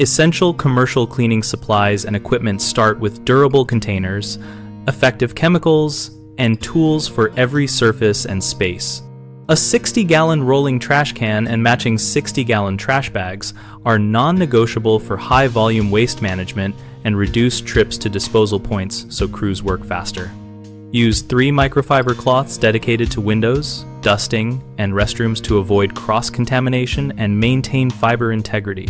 Essential commercial cleaning supplies and equipment start with durable containers, effective chemicals, and tools for every surface and space. A 60-gallon rolling trash can and matching 60-gallon trash bags are non-negotiable for high-volume waste management and reduce trips to disposal points so crews work faster. Use 3 microfiber cloths dedicated to windows, dusting, and restrooms to avoid cross-contamination and maintain fiber integrity.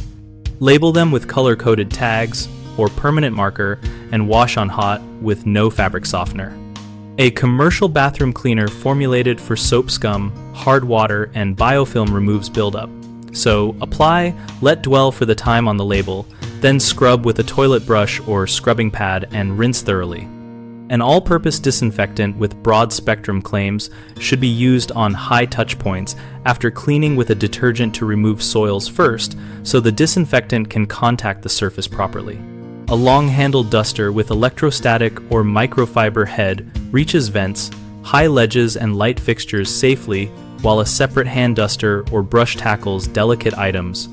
Label them with color-coded tags or permanent marker and wash on hot with no fabric softener. A commercial bathroom cleaner formulated for soap scum, hard water, and biofilm removes buildup. So apply, let dwell for the time on the label, then scrub with a toilet brush or scrubbing pad and rinse thoroughly. An all-purpose disinfectant with broad-spectrum claims should be used on high touch points after cleaning with a detergent to remove soils first, so the disinfectant can contact the surface properly. A long-handled duster with electrostatic or microfiber head reaches vents, high ledges, and light fixtures safely, while a separate hand duster or brush tackles delicate items.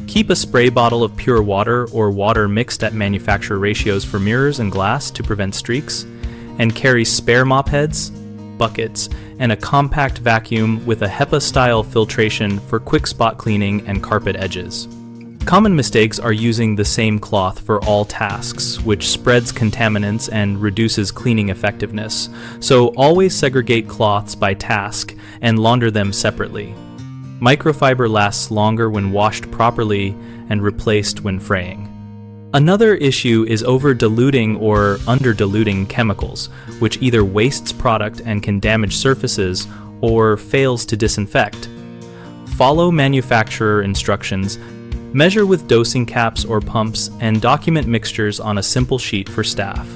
Keep a spray bottle of pure water or water mixed at manufacturer ratios for mirrors and glass to prevent streaks, and carry spare mop heads, buckets, and a compact vacuum with a HEPA-style filtration for quick spot cleaning and carpet edges. Common mistakes are using the same cloth for all tasks, which spreads contaminants and reduces cleaning effectiveness. So always segregate cloths by task and launder them separately. Microfiber lasts longer when washed properly and replaced when fraying. Another issue is over-diluting or under-diluting chemicals, which either wastes product and can damage surfaces or fails to disinfect. Follow manufacturer instructions. Measure with dosing caps or pumps, and document mixtures on a simple sheet for staff.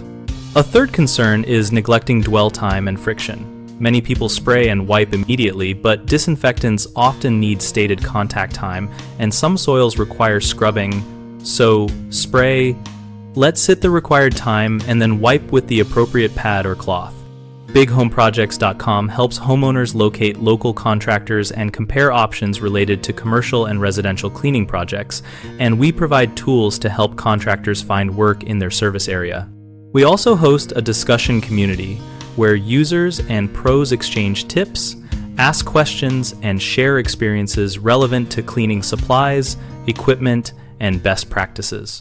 A third concern is neglecting dwell time and friction. Many people spray and wipe immediately, but disinfectants often need stated contact time, and some soils require scrubbing, so spray, let sit the required time, and then wipe with the appropriate pad or cloth. BigHomeProjects.com helps homeowners locate local contractors and compare options related to commercial and residential cleaning projects, and we provide tools to help contractors find work in their service area. We also host a discussion community where users and pros exchange tips, ask questions, and share experiences relevant to cleaning supplies, equipment, and best practices.